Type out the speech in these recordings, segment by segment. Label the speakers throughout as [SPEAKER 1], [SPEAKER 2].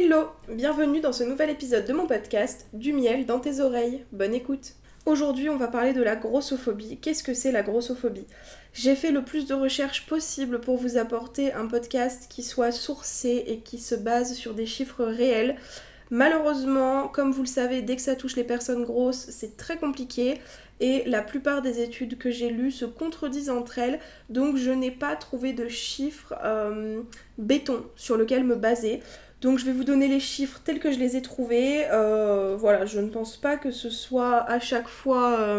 [SPEAKER 1] Hello, bienvenue dans ce nouvel épisode de mon podcast, Du miel dans tes oreilles. Bonne écoute. Aujourd'hui, on va parler de la grossophobie. Qu'est-ce que c'est la grossophobie ? J'ai fait le plus de recherches possible pour vous apporter un podcast qui soit sourcé et qui se base sur des chiffres réels. Malheureusement, comme vous le savez, dès que ça touche les personnes grosses, c'est très compliqué et la plupart des études que j'ai lues se contredisent entre elles, donc je n'ai pas trouvé de chiffres béton sur lequel me baser. Donc je vais vous donner les chiffres tels que je les ai trouvés. Voilà, je ne pense pas que ce soit à chaque fois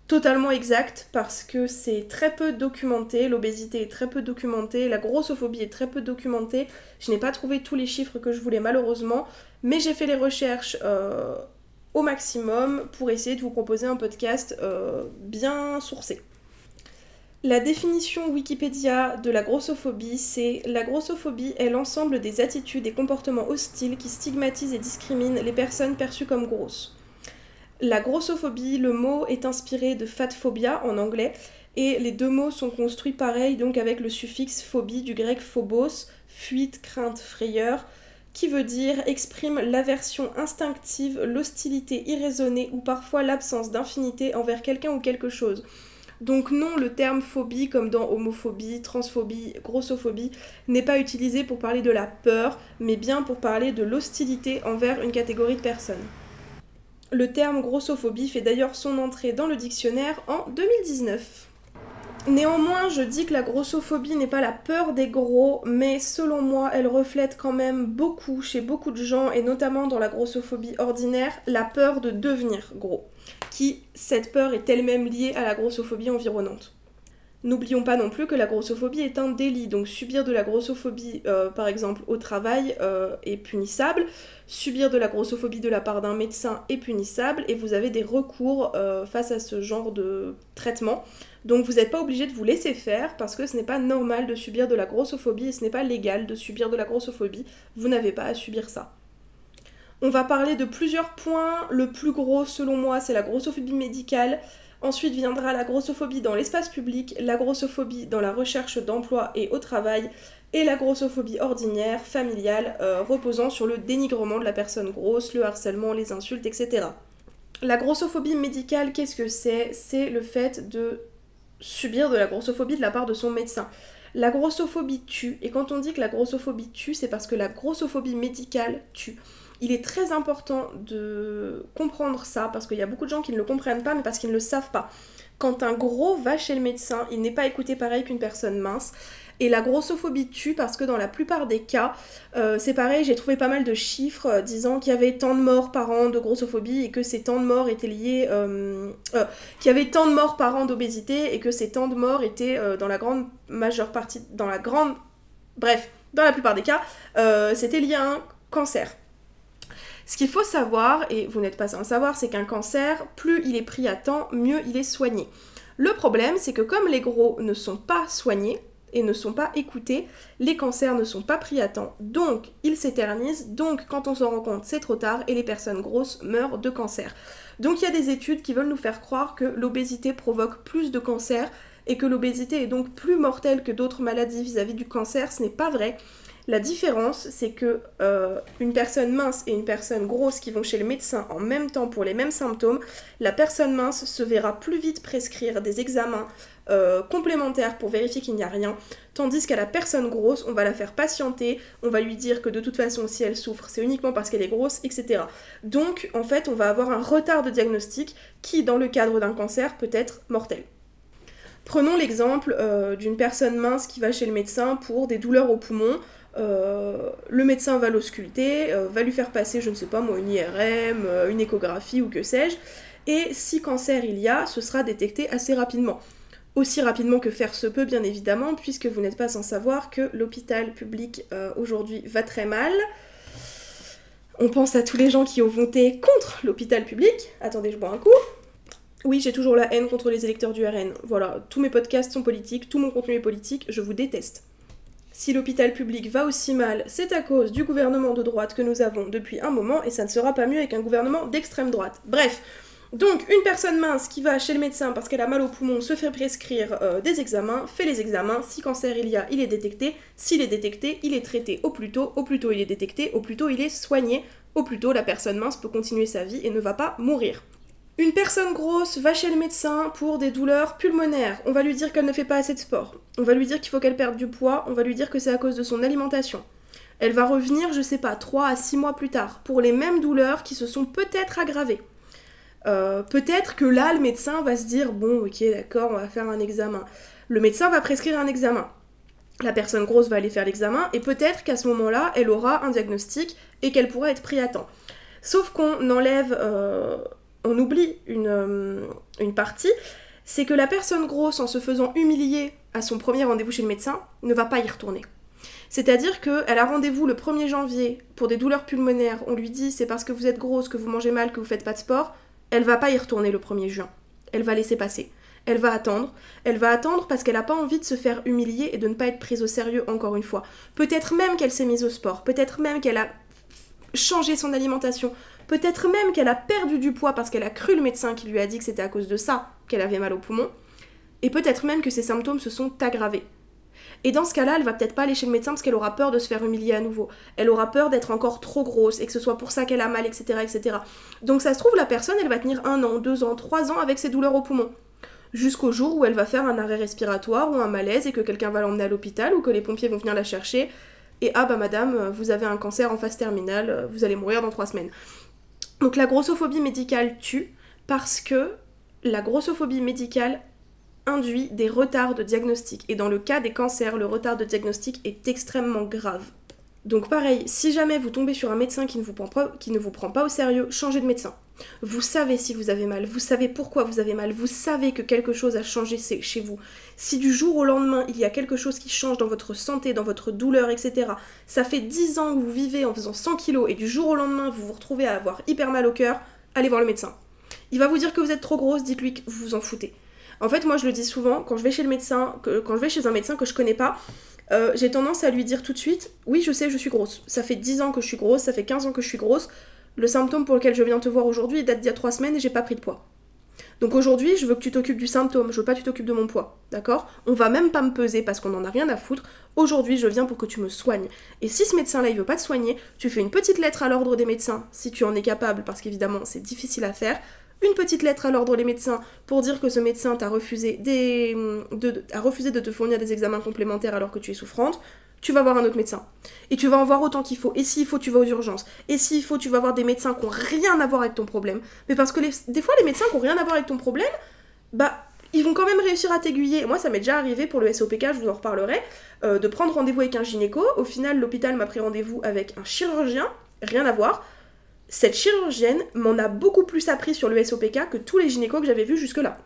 [SPEAKER 1] totalement exact parce que c'est très peu documenté, l'obésité est très peu documentée, la grossophobie est très peu documentée. Je n'ai pas trouvé tous les chiffres que je voulais malheureusement, mais j'ai fait les recherches au maximum pour essayer de vous proposer un podcast bien sourcé. La définition Wikipédia de la grossophobie, c'est « La grossophobie est l'ensemble des attitudes et comportements hostiles qui stigmatisent et discriminent les personnes perçues comme grosses ». La grossophobie, le mot est inspiré de fatphobia en anglais, et les deux mots sont construits pareil, donc avec le suffixe phobie du grec phobos, fuite, crainte, frayeur, qui veut dire exprime l'aversion instinctive, l'hostilité irraisonnée ou parfois l'absence d'infinité envers quelqu'un ou quelque chose. Donc non, le terme phobie, comme dans homophobie, transphobie, grossophobie, n'est pas utilisé pour parler de la peur, mais bien pour parler de l'hostilité envers une catégorie de personnes. Le terme grossophobie fait d'ailleurs son entrée dans le dictionnaire en 2019. Néanmoins, je dis que la grossophobie n'est pas la peur des gros, mais selon moi, elle reflète quand même beaucoup, chez beaucoup de gens, et notamment dans la grossophobie ordinaire, la peur de devenir gros. Cette peur est elle-même liée à la grossophobie environnante. N'oublions pas non plus que la grossophobie est un délit, donc subir de la grossophobie, par exemple au travail, est punissable, subir de la grossophobie de la part d'un médecin est punissable, et vous avez des recours face à ce genre de traitement. Donc vous n'êtes pas obligé de vous laisser faire, parce que ce n'est pas normal de subir de la grossophobie, et ce n'est pas légal de subir de la grossophobie, vous n'avez pas à subir ça. On va parler de plusieurs points, le plus gros selon moi c'est la grossophobie médicale. Ensuite viendra la grossophobie dans l'espace public, la grossophobie dans la recherche d'emploi et au travail, et la grossophobie ordinaire, familiale, reposant sur le dénigrement de la personne grosse, le harcèlement, les insultes, etc. La grossophobie médicale, qu'est-ce que c'est ? C'est le fait de subir de la grossophobie de la part de son médecin. La grossophobie tue, et quand on dit que la grossophobie tue, c'est parce que la grossophobie médicale tue. Il est très important de comprendre ça, parce qu'il y a beaucoup de gens qui ne le comprennent pas, mais parce qu'ils ne le savent pas. Quand un gros va chez le médecin, il n'est pas écouté pareil qu'une personne mince. Et la grossophobie tue parce que dans la plupart des cas, c'est pareil, j'ai trouvé pas mal de chiffres disant qu'il y avait tant de morts par an de grossophobie et que ces tant de morts étaient liés... qu'il y avait tant de morts par an d'obésité et que ces tant de morts étaient dans la grande majeure partie... dans la plupart des cas, c'était lié à un cancer. Ce qu'il faut savoir, et vous n'êtes pas sans le savoir, c'est qu'un cancer, plus il est pris à temps, mieux il est soigné. Le problème, c'est que comme les gros ne sont pas soignés et ne sont pas écoutés, les cancers ne sont pas pris à temps, donc ils s'éternisent, donc quand on s'en rend compte, c'est trop tard et les personnes grosses meurent de cancer. Donc il y a des études qui veulent nous faire croire que l'obésité provoque plus de cancers et que l'obésité est donc plus mortelle que d'autres maladies vis-à-vis du cancer, ce n'est pas vrai. La différence, c'est que une personne mince et une personne grosse qui vont chez le médecin en même temps pour les mêmes symptômes, la personne mince se verra plus vite prescrire des examens complémentaires pour vérifier qu'il n'y a rien, tandis qu'à la personne grosse, on va la faire patienter, on va lui dire que de toute façon, si elle souffre, c'est uniquement parce qu'elle est grosse, etc. Donc, en fait, on va avoir un retard de diagnostic qui, dans le cadre d'un cancer, peut être mortel. Prenons l'exemple d'une personne mince qui va chez le médecin pour des douleurs aux poumons. Le médecin va l'ausculter, va lui faire passer, je ne sais pas moi, une IRM, une échographie ou que sais-je, et si cancer il y a, ce sera détecté assez rapidement. Aussi rapidement que faire se peut, bien évidemment, puisque vous n'êtes pas sans savoir que l'hôpital public aujourd'hui va très mal. On pense à tous les gens qui ont voté contre l'hôpital public. Attendez, je bois un coup. Oui, j'ai toujours la haine contre les électeurs du RN. Voilà, tous mes podcasts sont politiques, tout mon contenu est politique, je vous déteste. Si l'hôpital public va aussi mal, c'est à cause du gouvernement de droite que nous avons depuis un moment, et ça ne sera pas mieux avec un gouvernement d'extrême droite. Bref, Donc, une personne mince qui va chez le médecin parce qu'elle a mal au poumon se fait prescrire des examens, fait les examens, si cancer il y a, il est détecté, s'il est détecté, il est traité au plus tôt il est détecté, au plus tôt il est soigné, au plus tôt la personne mince peut continuer sa vie et ne va pas mourir. Une personne grosse va chez le médecin pour des douleurs pulmonaires. On va lui dire qu'elle ne fait pas assez de sport. On va lui dire qu'il faut qu'elle perde du poids. On va lui dire que c'est à cause de son alimentation. Elle va revenir, je sais pas, 3 à 6 mois plus tard pour les mêmes douleurs qui se sont peut-être aggravées. Peut-être que là, le médecin va se dire « Bon, ok, d'accord, on va faire un examen. » Le médecin va prescrire un examen. La personne grosse va aller faire l'examen et peut-être qu'à ce moment-là, elle aura un diagnostic et qu'elle pourra être prise à temps. Sauf qu'on enlève... on oublie une partie, c'est que la personne grosse, en se faisant humilier à son premier rendez-vous chez le médecin, ne va pas y retourner. C'est-à-dire qu'elle a rendez-vous le 1er janvier pour des douleurs pulmonaires, on lui dit c'est parce que vous êtes grosse, que vous mangez mal, que vous faites pas de sport, elle va pas y retourner le 1er juin. Elle va laisser passer. Elle va attendre parce qu'elle n'a pas envie de se faire humilier et de ne pas être prise au sérieux encore une fois. Peut-être même qu'elle s'est mise au sport, peut-être même qu'elle a changé son alimentation, peut-être même qu'elle a perdu du poids parce qu'elle a cru le médecin qui lui a dit que c'était à cause de ça qu'elle avait mal au poumon, et peut-être même que ses symptômes se sont aggravés. Et dans ce cas-là, elle va peut-être pas aller chez le médecin parce qu'elle aura peur de se faire humilier à nouveau. Elle aura peur d'être encore trop grosse et que ce soit pour ça qu'elle a mal, etc., etc. Donc ça se trouve, la personne, elle va tenir 1 an, 2 ans, 3 ans avec ses douleurs au poumon. Jusqu'au jour où elle va faire un arrêt respiratoire ou un malaise et que quelqu'un va l'emmener à l'hôpital ou que les pompiers vont venir la chercher. Et ah bah madame, vous avez un cancer en phase terminale, vous allez mourir dans 3 semaines. Donc la grossophobie médicale tue parce que la grossophobie médicale induit des retards de diagnostic. Et dans le cas des cancers, le retard de diagnostic est extrêmement grave. Donc pareil, si jamais vous tombez sur un médecin qui ne vous prend pas au sérieux, changez de médecin. Vous savez si vous avez mal, vous savez pourquoi vous avez mal, vous savez que quelque chose a changé chez vous. Si du jour au lendemain, il y a quelque chose qui change dans votre santé, dans votre douleur, etc., ça fait 10 ans que vous vivez en faisant 100 kilos et du jour au lendemain, vous vous retrouvez à avoir hyper mal au cœur, allez voir le médecin. Il va vous dire que vous êtes trop grosse, dites-lui que vous vous en foutez. En fait, moi je le dis souvent, quand je vais chez le médecin, quand je vais chez un médecin que je connais pas, j'ai tendance à lui dire tout de suite, oui je sais, je suis grosse. Ça fait 10 ans que je suis grosse, ça fait 15 ans que je suis grosse. Le symptôme pour lequel je viens te voir aujourd'hui date d'il y a 3 semaines et j'ai pas pris de poids. Donc aujourd'hui, je veux que tu t'occupes du symptôme, je veux pas que tu t'occupes de mon poids, d'accord ? On va même pas me peser parce qu'on en a rien à foutre. Aujourd'hui, je viens pour que tu me soignes. Et si ce médecin-là, il veut pas te soigner, tu fais une petite lettre à l'ordre des médecins, si tu en es capable, parce qu'évidemment, c'est difficile à faire. Une petite lettre à l'ordre des médecins pour dire que ce médecin t'a refusé de te fournir des examens complémentaires alors que tu es souffrante. Tu vas voir un autre médecin. Et tu vas en voir autant qu'il faut. Et s'il faut, tu vas aux urgences. Et s'il faut, tu vas voir des médecins qui n'ont rien à voir avec ton problème. Mais parce que des fois, les médecins qui n'ont rien à voir avec ton problème, bah, ils vont quand même réussir à t'aiguiller. Moi, ça m'est déjà arrivé pour le SOPK, je vous en reparlerai, de prendre rendez-vous avec un gynéco. Au final, l'hôpital m'a pris rendez-vous avec un chirurgien. Rien à voir. Cette chirurgienne m'en a beaucoup plus appris sur le SOPK que tous les gynécos que j'avais vus jusque-là.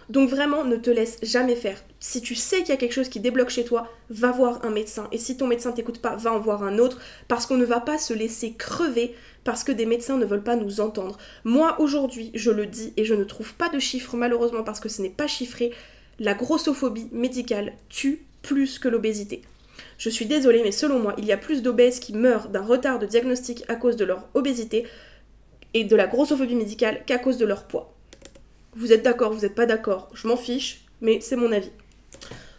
[SPEAKER 1] Donc vraiment, ne te laisse jamais faire. Si tu sais qu'il y a quelque chose qui débloque chez toi, va voir un médecin. Et si ton médecin t'écoute pas, va en voir un autre, parce qu'on ne va pas se laisser crever parce que des médecins ne veulent pas nous entendre. Moi, aujourd'hui, je le dis et je ne trouve pas de chiffres, malheureusement, parce que ce n'est pas chiffré, la grossophobie médicale tue plus que l'obésité. Je suis désolée, mais selon moi, il y a plus d'obèses qui meurent d'un retard de diagnostic à cause de leur obésité et de la grossophobie médicale qu'à cause de leur poids. Vous êtes d'accord, vous n'êtes pas d'accord, je m'en fiche, mais c'est mon avis.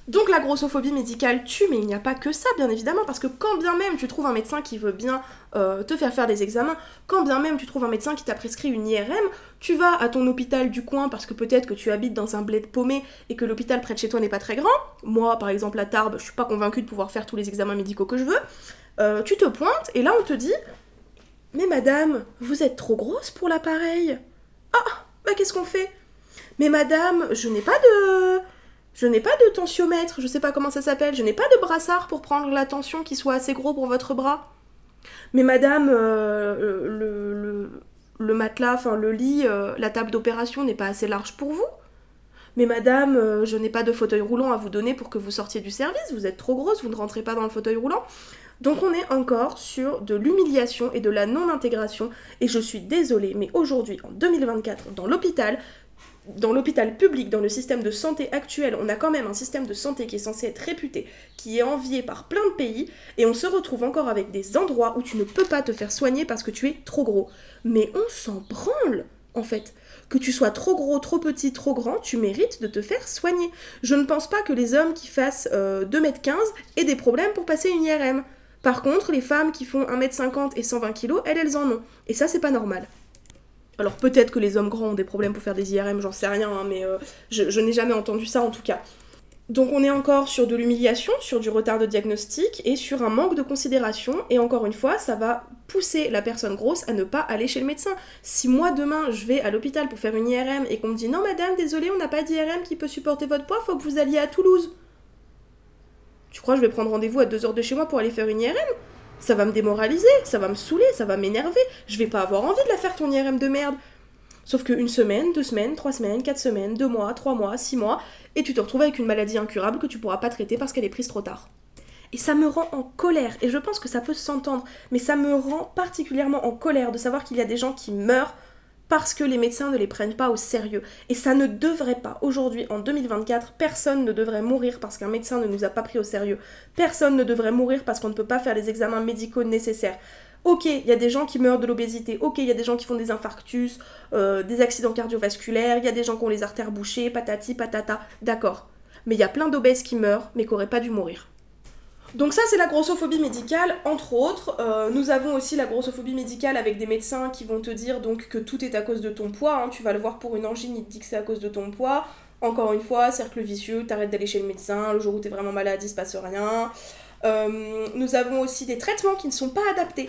[SPEAKER 1] Donc la grossophobie médicale tue, mais il n'y a pas que ça, bien évidemment, parce que quand bien même tu trouves un médecin qui veut bien te faire des examens, quand bien même tu trouves un médecin qui t'a prescrit une IRM, tu vas à ton hôpital du coin, parce que peut-être que tu habites dans un bled paumé et que l'hôpital près de chez toi n'est pas très grand. Moi, par exemple, à Tarbes, je suis pas convaincue de pouvoir faire tous les examens médicaux que je veux. Tu te pointes, et là on te dit « Mais madame, vous êtes trop grosse pour l'appareil !»« Ah, bah qu'est-ce qu'on fait ?»« Mais madame, je n'ai pas de tensiomètre, je sais pas comment ça s'appelle, je n'ai pas de brassard pour prendre la tension qui soit assez gros pour votre bras. Mais madame, le matelas, enfin le lit, la table d'opération n'est pas assez large pour vous. Mais madame, je n'ai pas de fauteuil roulant à vous donner pour que vous sortiez du service, vous êtes trop grosse, vous ne rentrez pas dans le fauteuil roulant. » Donc on est encore sur de l'humiliation et de la non-intégration, et je suis désolée, mais aujourd'hui, en 2024, dans l'hôpital public, dans le système de santé actuel, on a quand même un système de santé qui est censé être réputé, qui est envié par plein de pays, et on se retrouve encore avec des endroits où tu ne peux pas te faire soigner parce que tu es trop gros. Mais on s'en branle. en fait. Que tu sois trop gros, trop petit, trop grand, tu mérites de te faire soigner. Je ne pense pas que les hommes qui fassent 2,15 m aient des problèmes pour passer une IRM. Par contre, les femmes qui font 1,50 m et 120 kg, elles en ont. Et ça, c'est pas normal. Alors peut-être que les hommes grands ont des problèmes pour faire des IRM, j'en sais rien, hein, mais je n'ai jamais entendu ça en tout cas. Donc on est encore sur de l'humiliation, sur du retard de diagnostic et sur un manque de considération. Et encore une fois, ça va pousser la personne grosse à ne pas aller chez le médecin. Si moi demain je vais à l'hôpital pour faire une IRM et qu'on me dit « Non madame, désolé, on n'a pas d'IRM qui peut supporter votre poids, faut que vous alliez à Toulouse. » Tu crois que je vais prendre rendez-vous à 2 heures de chez moi pour aller faire une IRM ? Ça va me démoraliser, ça va me saouler, ça va m'énerver. Je vais pas avoir envie de la faire ton IRM de merde. Sauf que 1 semaine, 2 semaines, 3 semaines, 4 semaines, 2 mois, 3 mois, 6 mois, et tu te retrouves avec une maladie incurable que tu pourras pas traiter parce qu'elle est prise trop tard. Et ça me rend en colère, et je pense que ça peut s'entendre, mais ça me rend particulièrement en colère de savoir qu'il y a des gens qui meurent parce que les médecins ne les prennent pas au sérieux. Et ça ne devrait pas. Aujourd'hui, en 2024, personne ne devrait mourir parce qu'un médecin ne nous a pas pris au sérieux. Personne ne devrait mourir parce qu'on ne peut pas faire les examens médicaux nécessaires. Ok, il y a des gens qui meurent de l'obésité, ok, il y a des gens qui font des infarctus, des accidents cardiovasculaires, il y a des gens qui ont les artères bouchées, patati, patata, d'accord. Mais il y a plein d'obèses qui meurent, mais qui n'auraient pas dû mourir. Donc ça, c'est la grossophobie médicale, entre autres. Nous avons aussi la grossophobie médicale avec des médecins qui vont te dire donc que tout est à cause de ton poids. Hein. Tu vas le voir pour une angine, il te dit que c'est à cause de ton poids. Encore une fois, cercle vicieux, t'arrêtes d'aller chez le médecin, le jour où t'es vraiment malade, il se passe rien. Nous avons aussi des traitements qui ne sont pas adaptés.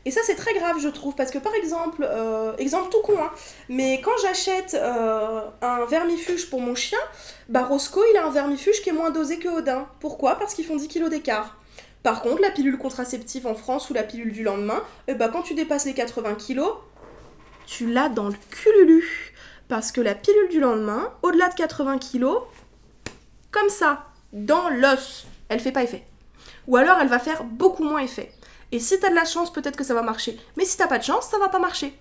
[SPEAKER 1] Et ça c'est très grave je trouve, parce que par exemple, exemple tout con, hein, mais quand j'achète un vermifuge pour mon chien, bah Roscoe il a un vermifuge qui est moins dosé que Odin. Pourquoi ? Parce qu'ils font 10 kg d'écart. Par contre la pilule contraceptive en France ou la pilule du lendemain, quand tu dépasses les 80 kg, tu l'as dans le cululu. Parce que la pilule du lendemain, au-delà de 80 kg, comme ça, dans l'os, elle fait pas effet. Ou alors elle va faire beaucoup moins effet. Et si t'as de la chance, peut-être que ça va marcher. Mais si t'as pas de chance, ça va pas marcher.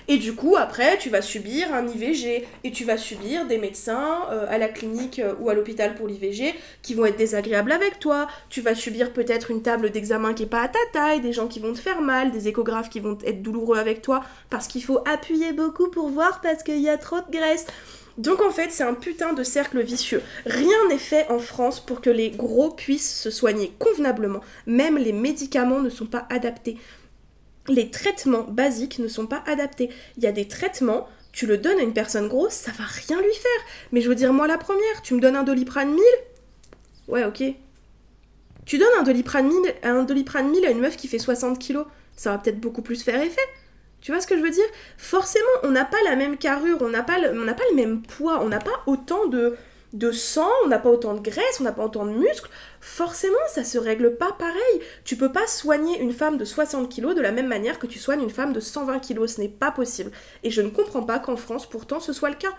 [SPEAKER 1] Et du coup, après, tu vas subir un IVG. Et tu vas subir des médecins à la clinique ou à l'hôpital pour l'IVG qui vont être désagréables avec toi. Tu vas subir peut-être une table d'examen qui est pas à ta taille, des gens qui vont te faire mal, des échographes qui vont être douloureux avec toi parce qu'il faut appuyer beaucoup pour voir parce qu'il y a trop de graisse. Donc en fait, c'est un putain de cercle vicieux. Rien n'est fait en France pour que les gros puissent se soigner convenablement. Même les médicaments ne sont pas adaptés. Les traitements basiques ne sont pas adaptés. Il y a des traitements, tu le donnes à une personne grosse, ça va rien lui faire. Mais je veux dire, moi la première, tu me donnes un Doliprane 1000 ? Ouais, ok. Tu donnes un Doliprane 1000 à une meuf qui fait 60 kilos, ça va peut-être beaucoup plus faire effet. Tu vois ce que je veux dire ? Forcément, on n'a pas la même carrure, on n'a pas le même poids, on n'a pas autant de sang, on n'a pas autant de graisse, on n'a pas autant de muscles. Forcément, ça se règle pas pareil. Tu peux pas soigner une femme de 60 kg de la même manière que tu soignes une femme de 120 kg. Ce n'est pas possible. Et je ne comprends pas qu'en France, pourtant, ce soit le cas.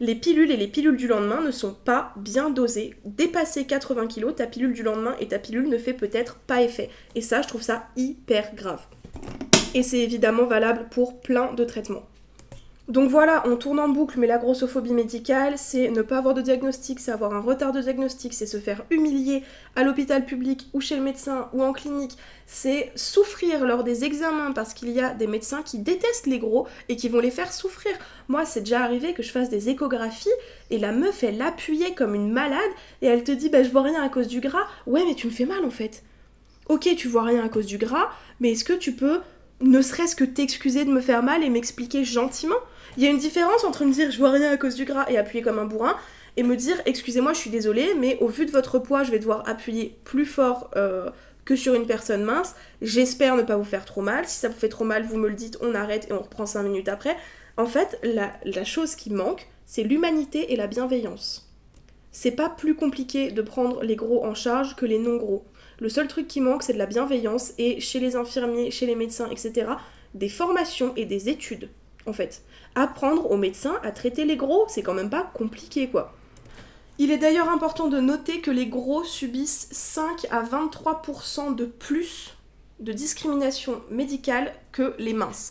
[SPEAKER 1] Les pilules et les pilules du lendemain ne sont pas bien dosées. Dépasser 80 kg, ta pilule du lendemain et ta pilule ne fait peut-être pas effet. Et ça, je trouve ça hyper grave. Et c'est évidemment valable pour plein de traitements. Donc voilà, on tourne en boucle, mais la grossophobie médicale, c'est ne pas avoir de diagnostic, c'est avoir un retard de diagnostic, c'est se faire humilier à l'hôpital public ou chez le médecin ou en clinique, c'est souffrir lors des examens parce qu'il y a des médecins qui détestent les gros et qui vont les faire souffrir. Moi, c'est déjà arrivé que je fasse des échographies et la meuf, elle l'appuyait comme une malade et elle te dit « je vois rien à cause du gras ». Ouais, mais tu me fais mal en fait. Ok, tu vois rien à cause du gras, mais est-ce que tu peux ne serait-ce que t'excuser de me faire mal et m'expliquer gentiment ? Il y a une différence entre me dire je vois rien à cause du gras et appuyer comme un bourrin et me dire excusez-moi je suis désolée mais au vu de votre poids je vais devoir appuyer plus fort que sur une personne mince, j'espère ne pas vous faire trop mal, si ça vous fait trop mal vous me le dites, on arrête et on reprend 5 minutes après. En fait la chose qui manque c'est l'humanité et la bienveillance. C'est pas plus compliqué de prendre les gros en charge que les non gros. Le seul truc qui manque c'est de la bienveillance et chez les infirmiers, chez les médecins etc. des formations et des études en fait. Apprendre aux médecins à traiter les gros, c'est quand même pas compliqué quoi. Il est d'ailleurs important de noter que les gros subissent 5 à 23% de plus de discrimination médicale que les minces.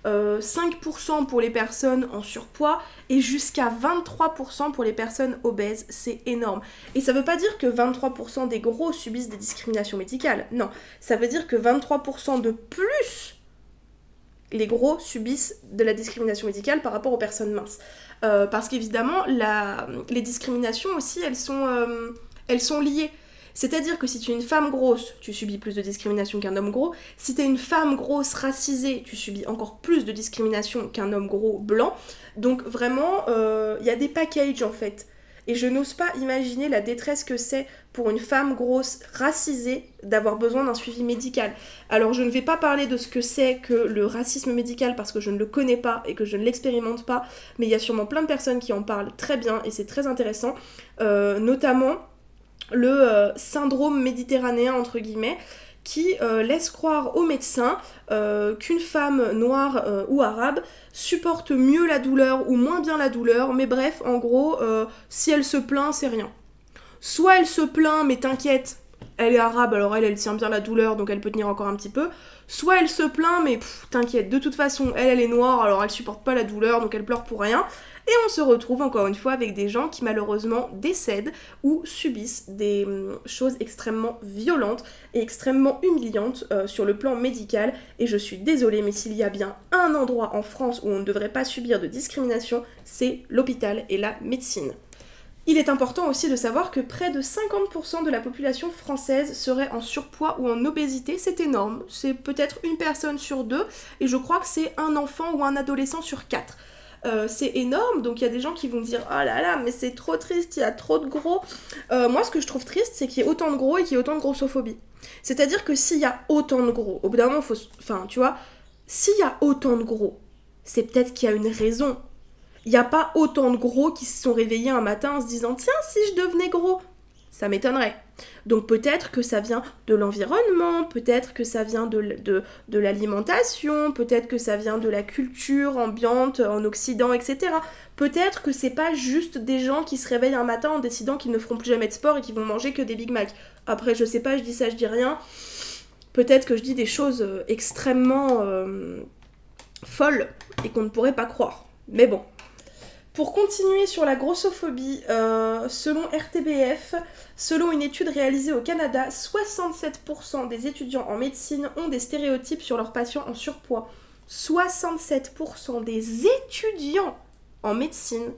[SPEAKER 1] 5% pour les personnes en surpoids et jusqu'à 23% pour les personnes obèses, c'est énorme. Et ça veut pas dire que 23% des gros subissent des discriminations médicales, non. Ça veut dire que 23% de plus les gros subissent de la discrimination médicale par rapport aux personnes minces. Parce qu'évidemment, les discriminations aussi, elles sont liées. C'est-à-dire que si tu es une femme grosse, tu subis plus de discrimination qu'un homme gros. Si tu es une femme grosse racisée, tu subis encore plus de discrimination qu'un homme gros blanc. Donc vraiment, y a des packages en fait. Et je n'ose pas imaginer la détresse que c'est pour une femme grosse racisée d'avoir besoin d'un suivi médical. Alors je ne vais pas parler de ce que c'est que le racisme médical parce que je ne le connais pas et que je ne l'expérimente pas, mais il y a sûrement plein de personnes qui en parlent très bien et c'est très intéressant, notamment le syndrome méditerranéen entre guillemets, qui laisse croire aux médecins qu'une femme noire ou arabe supporte mieux la douleur ou moins bien la douleur, mais bref, en gros, si elle se plaint, c'est rien. Soit elle se plaint, mais t'inquiète, elle est arabe, alors elle tient bien la douleur, donc elle peut tenir encore un petit peu. Soit elle se plaint, mais t'inquiète, de toute façon, elle est noire, alors elle supporte pas la douleur, donc elle pleure pour rien. Et on se retrouve encore une fois avec des gens qui malheureusement décèdent ou subissent des choses extrêmement violentes et extrêmement humiliantes sur le plan médical. Et je suis désolée, mais s'il y a bien un endroit en France où on ne devrait pas subir de discrimination, c'est l'hôpital et la médecine. Il est important aussi de savoir que près de 50% de la population française serait en surpoids ou en obésité, c'est énorme, c'est peut-être une personne sur deux, et je crois que c'est un enfant ou un adolescent sur quatre. C'est énorme, donc il y a des gens qui vont dire « Oh là là, mais c'est trop triste, il y a trop de gros ». Moi, ce que je trouve triste, c'est qu'il y ait autant de gros et qu'il y ait autant de grossophobie. C'est-à-dire que s'il y a autant de gros, au bout d'un moment, enfin, tu vois, s'il y a autant de gros, c'est peut-être qu'il y a une raison. Il n'y a pas autant de gros qui se sont réveillés un matin en se disant « Tiens, si je devenais gros !» Ça m'étonnerait. Donc peut-être que ça vient de l'environnement, peut-être que ça vient de l'alimentation, peut-être que ça vient de la culture ambiante en Occident, etc. Peut-être que c'est pas juste des gens qui se réveillent un matin en décidant qu'ils ne feront plus jamais de sport et qu'ils vont manger que des Big Mac. Après, je sais pas, je dis ça, je dis rien. Peut-être que je dis des choses extrêmement folles et qu'on ne pourrait pas croire. Mais bon. Pour continuer sur la grossophobie, selon RTBF, selon une étude réalisée au Canada, 67% des étudiants en médecine ont des stéréotypes sur leurs patients en surpoids. 67% des étudiants en médecine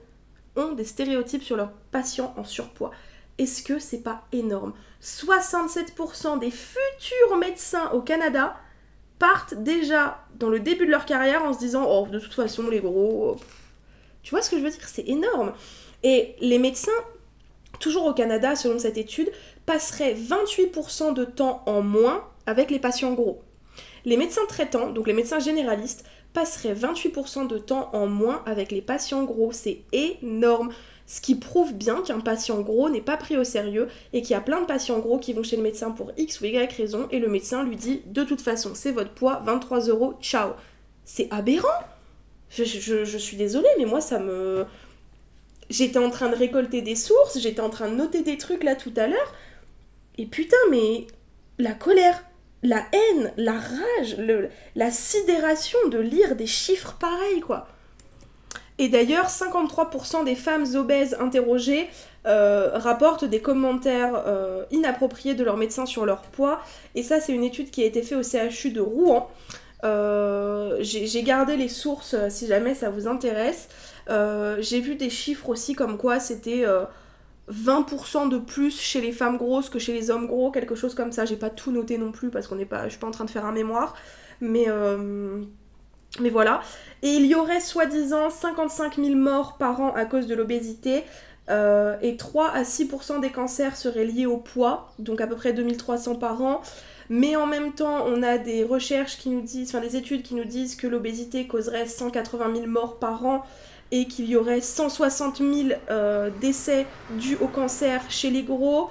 [SPEAKER 1] ont des stéréotypes sur leurs patients en surpoids. Est-ce que c'est pas énorme ? 67% des futurs médecins au Canada partent déjà dans le début de leur carrière en se disant « Oh, de toute façon, les gros... » Tu vois ce que je veux dire ? C'est énorme. Et les médecins, toujours au Canada, selon cette étude, passeraient 28% de temps en moins avec les patients gros. Les médecins traitants, donc les médecins généralistes, passeraient 28% de temps en moins avec les patients gros. C'est énorme. Ce qui prouve bien qu'un patient gros n'est pas pris au sérieux et qu'il y a plein de patients gros qui vont chez le médecin pour X ou Y raison et le médecin lui dit « De toute façon, c'est votre poids, 23 €, ciao ». C'est aberrant. Je suis désolée, mais moi ça me... J'étais en train de récolter des sources, j'étais en train de noter des trucs là tout à l'heure, et putain, mais la colère, la haine, la rage, la sidération de lire des chiffres pareils, quoi. Et d'ailleurs, 53% des femmes obèses interrogées rapportent des commentaires inappropriés de leurs médecins sur leur poids, et ça c'est une étude qui a été faite au CHU de Rouen. J'ai gardé les sources si jamais ça vous intéresse. J'ai vu des chiffres aussi comme quoi c'était 20% de plus chez les femmes grosses que chez les hommes gros, quelque chose comme ça. J'ai pas tout noté non plus parce je suis pas en train de faire un mémoire, mais voilà. Et il y aurait soi-disant 55 000 morts par an à cause de l'obésité. Et 3 à 6% des cancers seraient liés au poids, donc à peu près 2300 par an. Mais en même temps, on a des recherches qui nous disent, enfin des études qui nous disent que l'obésité causerait 180 000 morts par an et qu'il y aurait 160 000 décès dus au cancer chez les gros.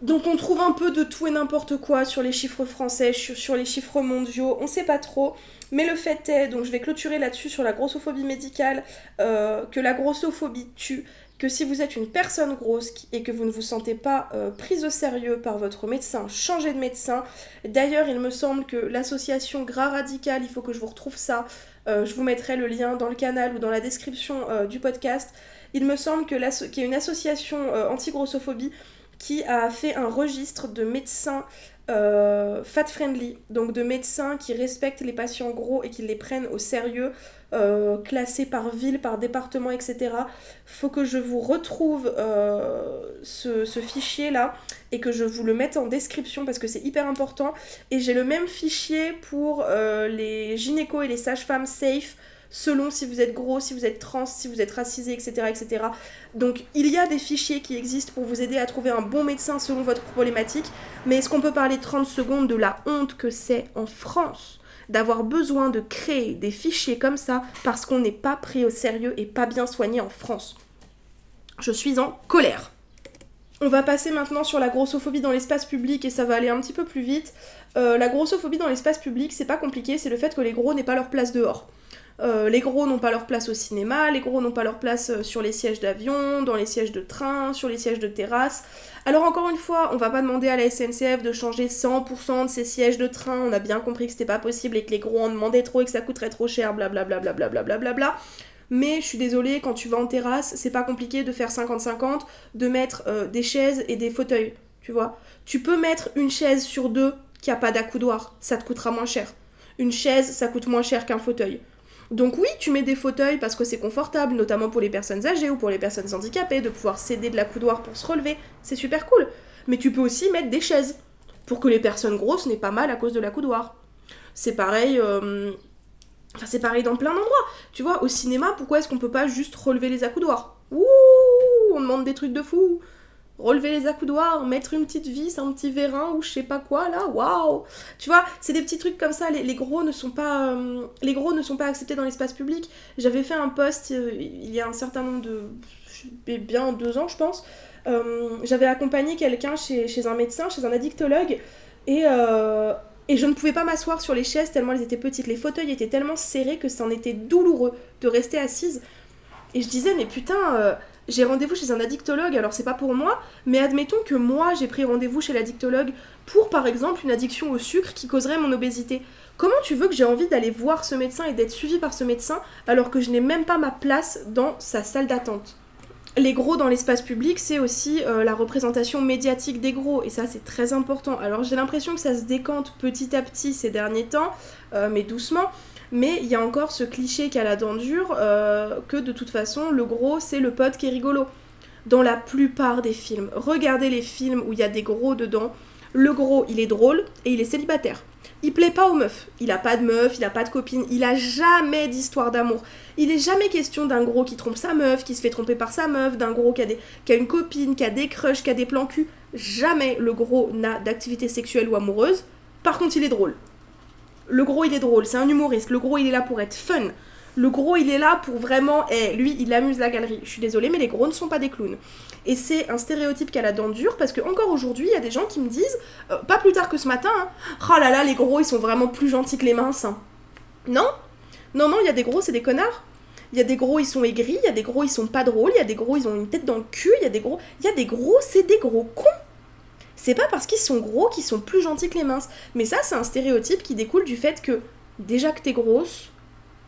[SPEAKER 1] Donc on trouve un peu de tout et n'importe quoi sur les chiffres français, sur les chiffres mondiaux, on sait pas trop. Mais le fait est, donc je vais clôturer là-dessus sur la grossophobie médicale, que la grossophobie tue, que si vous êtes une personne grosse et que vous ne vous sentez pas prise au sérieux par votre médecin, changez de médecin. D'ailleurs, il me semble que l'association Gras Radical, il faut que je vous retrouve ça, je vous mettrai le lien dans le canal ou dans la description du podcast. Il me semble qu'il y a une association anti-grossophobie qui a fait un registre de médecins fat friendly, donc de médecins qui respectent les patients gros et qui les prennent au sérieux, classés par ville, par département, etc. Faut que je vous retrouve ce fichier là et que je vous le mette en description parce que c'est hyper important. Et j'ai le même fichier pour les gynécos et les sages-femmes safe, selon si vous êtes gros, si vous êtes trans, si vous êtes racisé, etc., etc. Donc il y a des fichiers qui existent pour vous aider à trouver un bon médecin selon votre problématique. Mais est-ce qu'on peut parler 30 secondes de la honte que c'est en France d'avoir besoin de créer des fichiers comme ça parce qu'on n'est pas pris au sérieux et pas bien soigné en France? Je suis en colère. On va passer maintenant sur la grossophobie dans l'espace public et ça va aller un petit peu plus vite. La grossophobie dans l'espace public, c'est pas compliqué, c'est le fait que les gros n'aient pas leur place dehors. Les gros n'ont pas leur place au cinéma, les gros n'ont pas leur place sur les sièges d'avion, dans les sièges de train, sur les sièges de terrasse. Alors encore une fois, on va pas demander à la SNCF de changer 100% de ses sièges de train, on a bien compris que c'était pas possible et que les gros en demandaient trop et que ça coûterait trop cher, blablabla. Mais je suis désolée, quand tu vas en terrasse, c'est pas compliqué de faire 50-50, de mettre des chaises et des fauteuils, tu vois. Tu peux mettre une chaise sur deux qui a pas d'accoudoir, ça te coûtera moins cher. Une chaise, ça coûte moins cher qu'un fauteuil. Donc oui, tu mets des fauteuils parce que c'est confortable, notamment pour les personnes âgées ou pour les personnes handicapées, de pouvoir céder de l'accoudoir pour se relever, c'est super cool. Mais tu peux aussi mettre des chaises, pour que les personnes grosses n'aient pas mal à cause de l'accoudoir. C'est pareil, c'est pareil dans plein d'endroits. Tu vois, au cinéma, pourquoi est-ce qu'on peut pas juste relever les accoudoirs? Ouh, on demande des trucs de fou. Relever les accoudoirs, mettre une petite vis, un petit vérin ou je sais pas quoi là, waouh. Tu vois, c'est des petits trucs comme ça, les gros ne sont pas acceptés dans l'espace public. J'avais fait un post il y a un certain nombre de... bien 2 ans je pense. J'avais accompagné quelqu'un chez un médecin, chez un addictologue et je ne pouvais pas m'asseoir sur les chaises tellement elles étaient petites. Les fauteuils étaient tellement serrés que c'en était douloureux de rester assise. Et je disais, mais putain, j'ai rendez-vous chez un addictologue, alors c'est pas pour moi, mais admettons que moi j'ai pris rendez-vous chez l'addictologue pour par exemple une addiction au sucre qui causerait mon obésité. Comment tu veux que j'ai envie d'aller voir ce médecin et d'être suivie par ce médecin alors que je n'ai même pas ma place dans sa salle d'attente? Les gros dans l'espace public, c'est aussi la représentation médiatique des gros, et ça c'est très important. Alors j'ai l'impression que ça se décante petit à petit ces derniers temps, mais doucement. Mais il y a encore ce cliché qu'a la dent dure, que de toute façon, le gros, c'est le pote qui est rigolo. Dans la plupart des films, regardez les films où il y a des gros dedans, le gros, il est drôle et il est célibataire. Il plaît pas aux meufs, il a pas de meuf, il a pas de copine, il a jamais d'histoire d'amour. Il est jamais question d'un gros qui trompe sa meuf, qui se fait tromper par sa meuf, d'un gros qui a une copine, qui a des crushs, qui a des plans cul. Jamais le gros n'a d'activité sexuelle ou amoureuse. Par contre, il est drôle. Le gros, il est drôle, c'est un humoriste. Le gros, il est là pour être fun. Le gros, il est là pour vraiment... lui, il amuse la galerie. Je suis désolée, mais les gros ne sont pas des clowns. Et c'est un stéréotype qu'à la dent dure, parce que encore aujourd'hui, il y a des gens qui me disent, pas plus tard que ce matin, hein, oh là là, les gros, ils sont vraiment plus gentils que les minces. Hein. Non, il y a des gros, c'est des connards. Il y a des gros, ils sont aigris. Il y a des gros, ils sont pas drôles. Il y a des gros, ils ont une tête dans le cul. Il y a des gros, c'est des gros cons. C'est pas parce qu'ils sont gros qu'ils sont plus gentils que les minces. Mais ça, c'est un stéréotype qui découle du fait que, déjà que t'es grosse,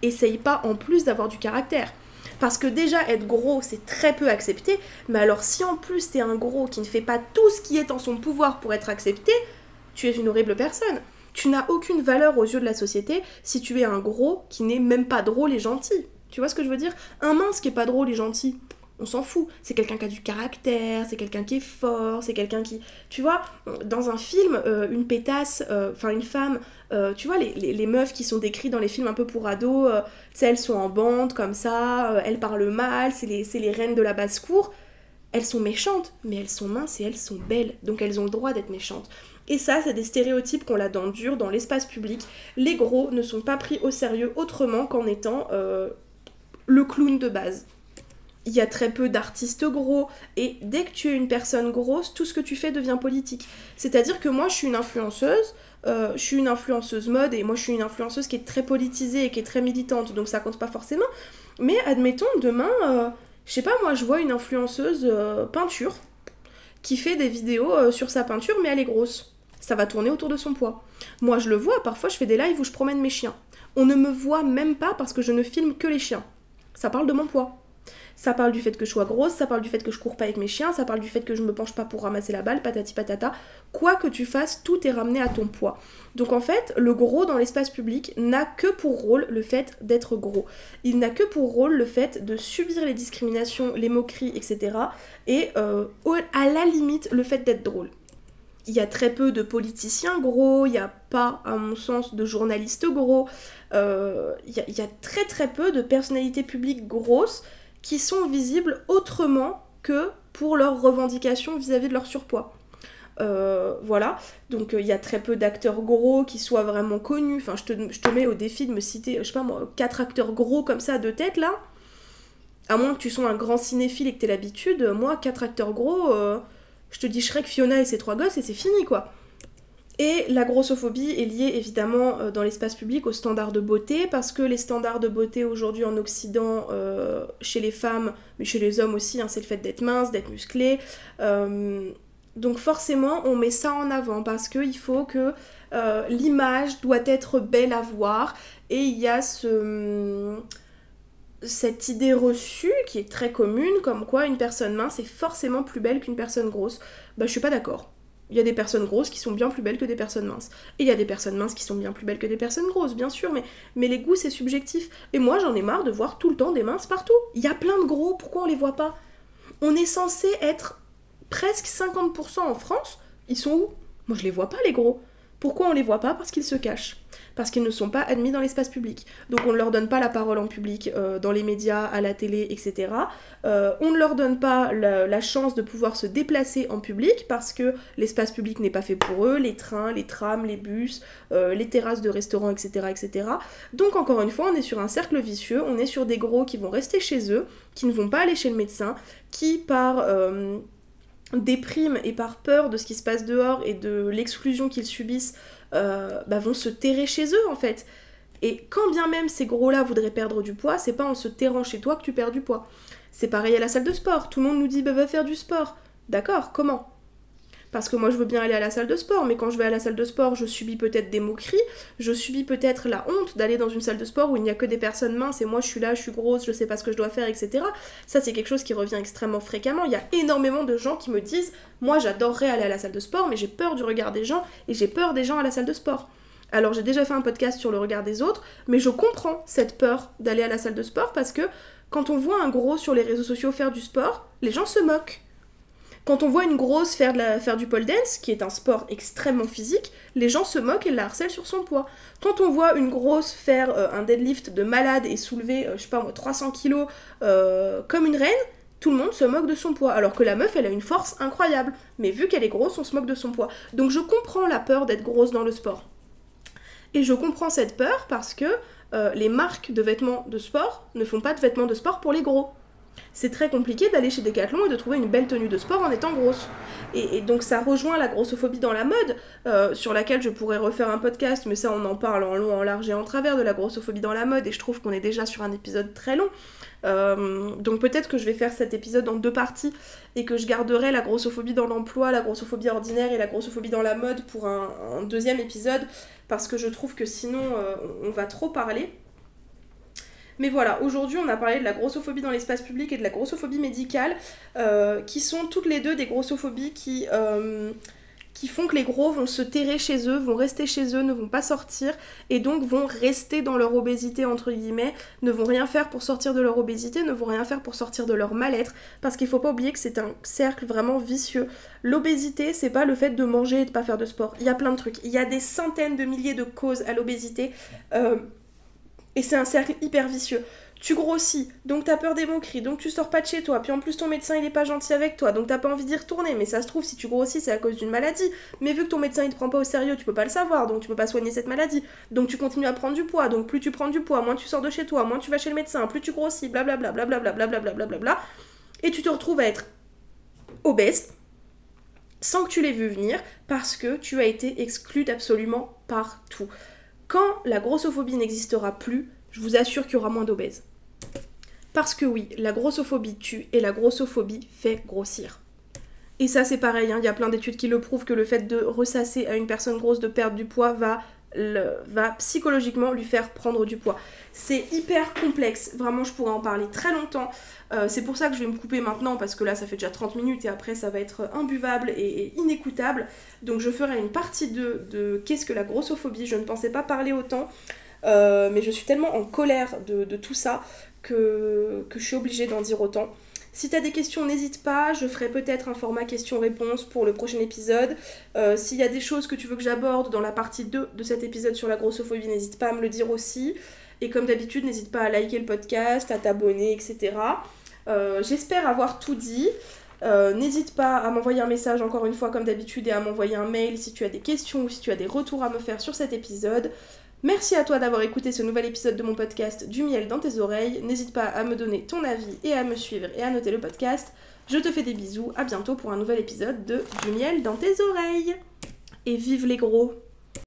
[SPEAKER 1] essaye pas en plus d'avoir du caractère. Parce que déjà, être gros, c'est très peu accepté. Mais alors, si en plus t'es un gros qui ne fait pas tout ce qui est en son pouvoir pour être accepté, tu es une horrible personne. Tu n'as aucune valeur aux yeux de la société si tu es un gros qui n'est même pas drôle et gentil. Tu vois ce que je veux dire? Un mince qui est pas drôle et gentil, on s'en fout. C'est quelqu'un qui a du caractère, c'est quelqu'un qui est fort, c'est quelqu'un qui... Tu vois, dans un film, une pétasse, une femme, tu vois, les meufs qui sont décrites dans les films un peu pour ados, tu sais, elles sont en bande, comme ça, elles parlent mal, c'est les reines de la basse-cour. Elles sont méchantes, mais elles sont minces et elles sont belles, donc elles ont le droit d'être méchantes. Et ça, c'est des stéréotypes qu'on la dent dure dans l'espace public. Les gros ne sont pas pris au sérieux autrement qu'en étant le clown de base. Il y a très peu d'artistes gros, et dès que tu es une personne grosse, tout ce que tu fais devient politique. C'est-à-dire que moi, je suis une influenceuse mode, et moi, je suis une influenceuse qui est très politisée et qui est très militante, donc ça compte pas forcément. Mais admettons, demain, je sais pas, moi, je vois une influenceuse peinture qui fait des vidéos sur sa peinture, mais elle est grosse. Ça va tourner autour de son poids. Moi, je le vois, parfois, je fais des lives où je promène mes chiens. On ne me voit même pas parce que je ne filme que les chiens. Ça parle de mon poids. Ça parle du fait que je sois grosse, ça parle du fait que je cours pas avec mes chiens, ça parle du fait que je me penche pas pour ramasser la balle, patati patata. Quoi que tu fasses, tout est ramené à ton poids. Donc en fait, le gros dans l'espace public n'a que pour rôle le fait d'être gros. Il n'a que pour rôle le fait de subir les discriminations, les moqueries, etc. Et à la limite, le fait d'être drôle. Il y a très peu de politiciens gros, il n'y a pas, à mon sens, de journalistes gros. Il y a très très peu de personnalités publiques grosses qui sont visibles autrement que pour leurs revendications vis-à-vis de leur surpoids. Voilà, donc il y a très peu d'acteurs gros qui soient vraiment connus. Enfin, je te mets au défi de me citer, je sais pas moi, 4 acteurs gros comme ça de tête là. À moins que tu sois un grand cinéphile et que t'aies l'habitude, moi, 4 acteurs gros, je te dis Shrek, Fiona et ses 3 gosses et c'est fini quoi. Et la grossophobie est liée évidemment dans l'espace public aux standards de beauté, parce que les standards de beauté aujourd'hui en Occident, chez les femmes, mais chez les hommes aussi, hein, c'est le fait d'être mince, d'être musclé. Donc forcément, on met ça en avant, parce qu'il faut que l'image doit être belle à voir, et il y a cette idée reçue qui est très commune, comme quoi une personne mince est forcément plus belle qu'une personne grosse. Bah je suis pas d'accord. Il y a des personnes grosses qui sont bien plus belles que des personnes minces. Et il y a des personnes minces qui sont bien plus belles que des personnes grosses, bien sûr, mais les goûts, c'est subjectif. Et moi, j'en ai marre de voir tout le temps des minces partout. Il y a plein de gros, pourquoi on les voit pas? On est censé être presque 50% en France. Ils sont où? Moi, je les vois pas, les gros. Pourquoi on les voit pas? Parce qu'ils se cachent. Parce qu'ils ne sont pas admis dans l'espace public. Donc on ne leur donne pas la parole en public, dans les médias, à la télé, etc. On ne leur donne pas la chance de pouvoir se déplacer en public, parce que l'espace public n'est pas fait pour eux, les trains, les trams, les bus, les terrasses de restaurants, etc., etc. Donc encore une fois, on est sur un cercle vicieux, on est sur des gros qui vont rester chez eux, qui ne vont pas aller chez le médecin, qui par déprime et par peur de ce qui se passe dehors et de l'exclusion qu'ils subissent, vont se terrer chez eux en fait. Et quand bien même ces gros-là voudraient perdre du poids, c'est pas en se terrant chez toi que tu perds du poids. C'est pareil à la salle de sport, tout le monde nous dit va faire du sport. D'accord, comment? Parce que moi je veux bien aller à la salle de sport, mais quand je vais à la salle de sport, je subis peut-être des moqueries, je subis peut-être la honte d'aller dans une salle de sport où il n'y a que des personnes minces et moi je suis là, je suis grosse, je sais pas ce que je dois faire, etc. Ça c'est quelque chose qui revient extrêmement fréquemment. Il y a énormément de gens qui me disent moi j'adorerais aller à la salle de sport, mais j'ai peur du regard des gens et j'ai peur des gens à la salle de sport. Alors j'ai déjà fait un podcast sur le regard des autres, mais je comprends cette peur d'aller à la salle de sport, parce que quand on voit un gros sur les réseaux sociaux faire du sport, les gens se moquent. Quand on voit une grosse faire du pole dance, qui est un sport extrêmement physique, les gens se moquent et la harcèlent sur son poids. Quand on voit une grosse faire un deadlift de malade et soulever, 300 kilos comme une reine, tout le monde se moque de son poids, alors que la meuf, elle a une force incroyable. Mais vu qu'elle est grosse, on se moque de son poids. Donc je comprends la peur d'être grosse dans le sport. Et je comprends cette peur parce que les marques de vêtements de sport ne font pas de vêtements de sport pour les gros. C'est très compliqué d'aller chez Decathlon et de trouver une belle tenue de sport en étant grosse. Et donc ça rejoint la grossophobie dans la mode, sur laquelle je pourrais refaire un podcast, mais ça on en parle en long, en large et en travers de la grossophobie dans la mode, et je trouve qu'on est déjà sur un épisode très long. Donc peut-être que je vais faire cet épisode en 2 parties, et que je garderai la grossophobie dans l'emploi, la grossophobie ordinaire et la grossophobie dans la mode pour un 2e épisode, parce que je trouve que sinon on va trop parler. Mais voilà, aujourd'hui on a parlé de la grossophobie dans l'espace public et de la grossophobie médicale, qui sont toutes les deux des grossophobies qui font que les gros vont se terrer chez eux, vont rester chez eux, ne vont pas sortir, et donc vont rester dans leur obésité entre guillemets, ne vont rien faire pour sortir de leur obésité, ne vont rien faire pour sortir de leur mal-être, parce qu'il faut pas oublier que c'est un cercle vraiment vicieux. L'obésité, c'est pas le fait de manger et de pas faire de sport, il y a plein de trucs, il y a des centaines de milliers de causes à l'obésité, et c'est un cercle hyper vicieux. Tu grossis, donc t'as peur des moqueries, donc tu sors pas de chez toi, puis en plus ton médecin il est pas gentil avec toi, donc t'as pas envie d'y retourner, mais ça se trouve si tu grossis c'est à cause d'une maladie, mais vu que ton médecin il te prend pas au sérieux, tu peux pas le savoir, donc tu peux pas soigner cette maladie, donc tu continues à prendre du poids, donc plus tu prends du poids, moins tu sors de chez toi, moins tu vas chez le médecin, plus tu grossis, blablabla, blablabla, blablabla, blablabla, et tu te retrouves à être obèse, sans que tu l'aies vu venir, parce que tu as été exclu d'absolument partout. Quand la grossophobie n'existera plus, je vous assure qu'il y aura moins d'obèses. Parce que oui, la grossophobie tue et la grossophobie fait grossir. Et ça c'est pareil, il y a plein d'études qui le prouvent, que le fait de ressasser à une personne grosse de perdre du poids va va psychologiquement lui faire prendre du poids. C'est hyper complexe, vraiment je pourrais en parler très longtemps. C'est pour ça que je vais me couper maintenant parce que là ça fait déjà 30 minutes et après ça va être imbuvable et inécoutable. Donc je ferai une partie 2 de qu'est-ce que la grossophobie. Je ne pensais pas parler autant, mais je suis tellement en colère de tout ça que je suis obligée d'en dire autant. Si t'as des questions, n'hésite pas, je ferai peut-être un format questions-réponses pour le prochain épisode. S'il y a des choses que tu veux que j'aborde dans la partie 2 de cet épisode sur la grossophobie, n'hésite pas à me le dire aussi. Et comme d'habitude, n'hésite pas à liker le podcast, à t'abonner, etc. J'espère avoir tout dit. N'hésite pas à m'envoyer un message encore une fois comme d'habitude et à m'envoyer un mail si tu as des questions ou si tu as des retours à me faire sur cet épisode. Merci à toi d'avoir écouté ce nouvel épisode de mon podcast Du miel dans tes oreilles. N'hésite pas à me donner ton avis et à me suivre et à noter le podcast. Je te fais des bisous, à bientôt pour un nouvel épisode de Du miel dans tes oreilles. Et vive les gros!